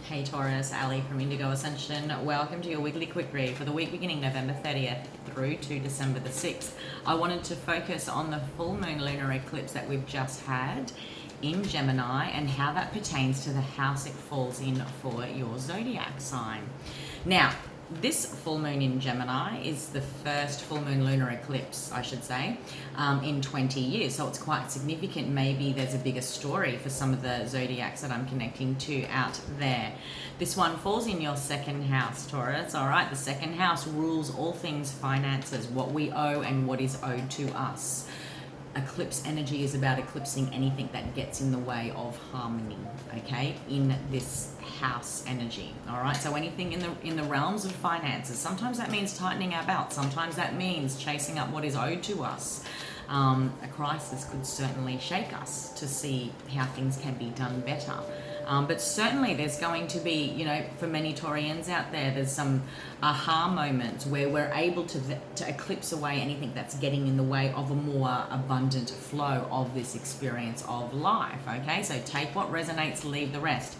Hey Taurus, Ali from Indigo Ascension. Welcome to your weekly quick read for the week beginning November 30th through to December the 6th. I wanted to focus on the full moon lunar eclipse that we've just had in Gemini and how that pertains to the house it falls in for your zodiac sign. Now, this full moon in Gemini is the first full moon lunar eclipse, I should say, in 20 years. So it's quite significant. Maybe there's a bigger story for some of the zodiacs that I'm connecting to out there. This one falls in your second house, Taurus. All right, the second house rules all things finances, what we owe and what is owed to us. Eclipse energy is about eclipsing anything that gets in the way of harmony, okay, in this house energy. All right, so anything in the realms of finances. Sometimes that means tightening our belt. Sometimes that means chasing up what is owed to us. A crisis could certainly shake us to see how things can be done better. But certainly there's going to be, you know, for many Taurians out there, there's some aha moments where we're able to eclipse away anything that's getting in the way of a more abundant flow of this experience of life, okay? So take what resonates, leave the rest.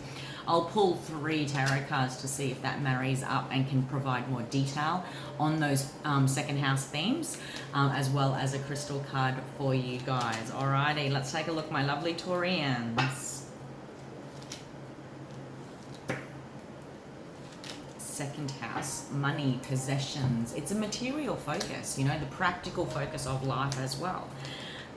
I'll pull 3 tarot cards to see if that marries up and can provide more detail on those second house themes, as well as a crystal card for you guys. Alrighty, let's take a look, my lovely Taurians. Second house, money, possessions. It's a material focus, you know, the practical focus of life as well.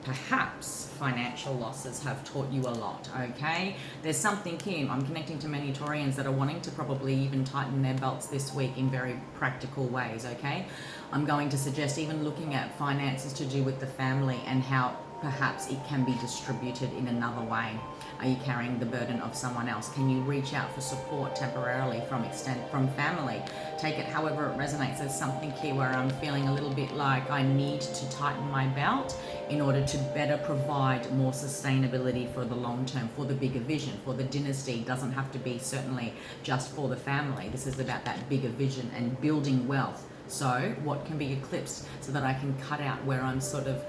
Perhaps financial losses have taught you a lot, okay? There's something here. I'm connecting to many Taurians that are wanting to probably even tighten their belts this week in very practical ways, okay? I'm going to suggest even looking at finances to do with the family and how perhaps it can be distributed in another way. Are you carrying the burden of someone else? Can you reach out for support temporarily from family? Take it however it resonates. There's something here where I'm feeling a little bit like I need to tighten my belt in order to better provide more sustainability for the long term, for the bigger vision, for the dynasty. It doesn't have to be certainly just for the family. This is about that bigger vision and building wealth. So what can be eclipsed so that I can cut out where I'm sort of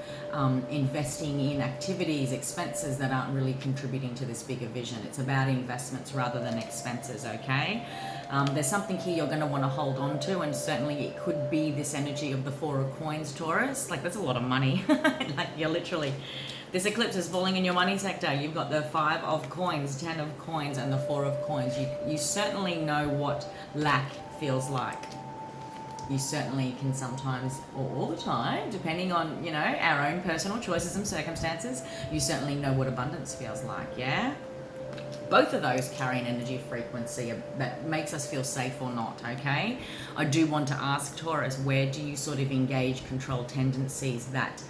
investing in activities, expenses that aren't really contributing to this bigger vision. It's about investments rather than expenses, okay? There's something here you're going to want to hold on to, and certainly it could be this energy of the 4 of coins, Taurus. Like, that's a lot of money. Like, you're literally, this eclipse is falling in your money sector. You've got the 5 of coins, 10 of coins, and the 4 of coins. You certainly know what lack feels like. You certainly can sometimes, or all the time, depending on, you know, our own personal choices and circumstances, you certainly know what abundance feels like, yeah? Both of those carry an energy frequency that makes us feel safe or not, okay? I do want to ask Taurus, where do you sort of engage control tendencies that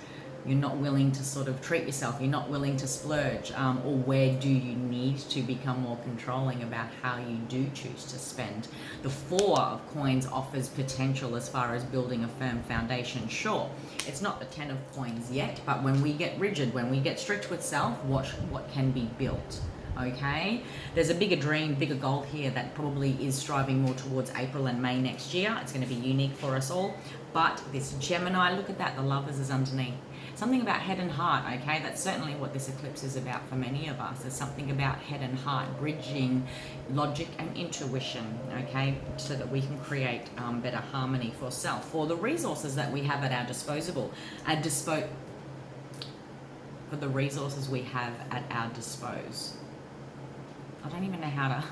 you're not willing to sort of treat yourself, you're not willing to splurge, or where do you need to become more controlling about how you do choose to spend? The 4 of coins offers potential as far as building a firm foundation. Sure, it's not the 10 of coins yet, but when we get rigid, when we get strict with self, what can be built? Okay, there's a bigger dream, bigger goal here that probably is striving more towards April and May next year. It's going to be unique for us all. But this Gemini, look at that, the Lovers is underneath. Something about head and heart, okay? That's certainly what this eclipse is about for many of us. There's something about head and heart, bridging logic and intuition, okay? So that we can create better harmony for self, for the resources that we have at our disposal. For the resources we have at our disposal. I don't even know how to...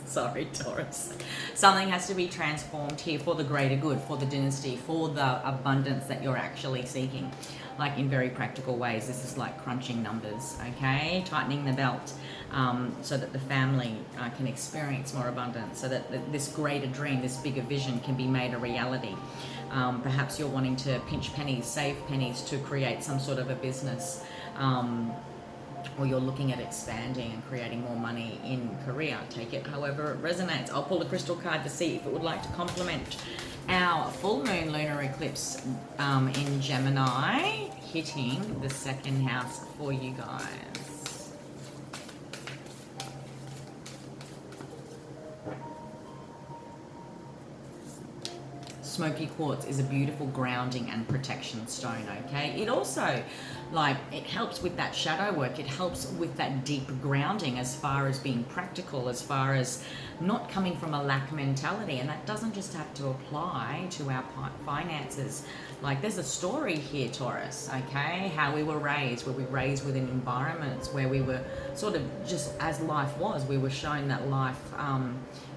Sorry, Taurus. Something has to be transformed here for the greater good, for the dynasty, for the abundance that you're actually seeking. Like in very practical ways, this is like crunching numbers, okay? Tightening the belt so that the family can experience more abundance, so that this greater dream, this bigger vision can be made a reality. Perhaps you're wanting to pinch pennies, save pennies to create some sort of a business, or you're looking at expanding and creating more money in Korea. Take it however it resonates. I'll pull a crystal card to see if it would like to complement our full moon lunar eclipse in Gemini, hitting the second house for you guys. Smoky quartz is a beautiful grounding and protection stone, okay? It also Like, it helps with that shadow work. It helps with that deep grounding as far as being practical, as far as not coming from a lack mentality. And that doesn't just have to apply to our finances. Like, there's a story here, Taurus, okay? How we were raised, within environments where we were sort of just as life was. We were shown that life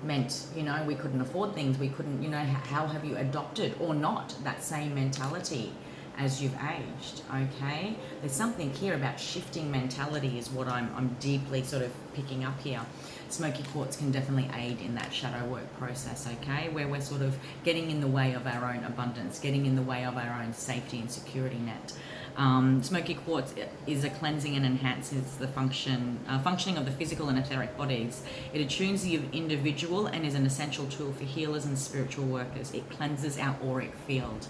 meant, you know, we couldn't afford things. We couldn't, you know, how have you adopted or not that same mentality as you've aged, okay? There's something here about shifting mentality is what I'm deeply sort of picking up here. Smoky quartz can definitely aid in that shadow work process, okay? Where we're sort of getting in the way of our own abundance, getting in the way of our own safety and security net. Smoky quartz is a cleansing and enhances the functioning of the physical and etheric bodies. It attunes the individual and is an essential tool for healers and spiritual workers. It cleanses our auric field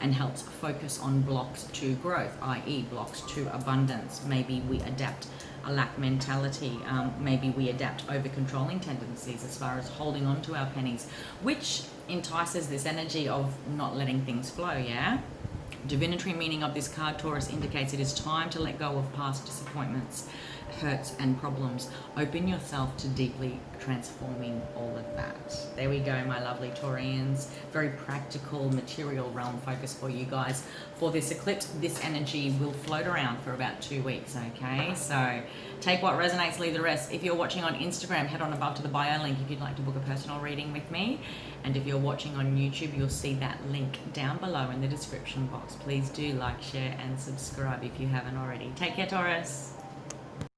and helps focus on blocks to growth, i.e. blocks to abundance. Maybe we adapt a lack mentality. Maybe we adapt over-controlling tendencies as far as holding on to our pennies, which entices this energy of not letting things flow, yeah? Divinatory meaning of this card, Taurus, indicates it is time to let go of past disappointments, hurts and problems. Open yourself to deeply transforming all of that. There we go, my lovely Taurians. Very practical, material realm focus for you guys. For this eclipse, this energy will float around for about 2 weeks, okay? So take what resonates, leave the rest. If you're watching on Instagram, head on above to the bio link if you'd like to book a personal reading with me. And if you're watching on YouTube, you'll see that link down below in the description box. Please do like, share and subscribe if you haven't already. Take care, Taurus.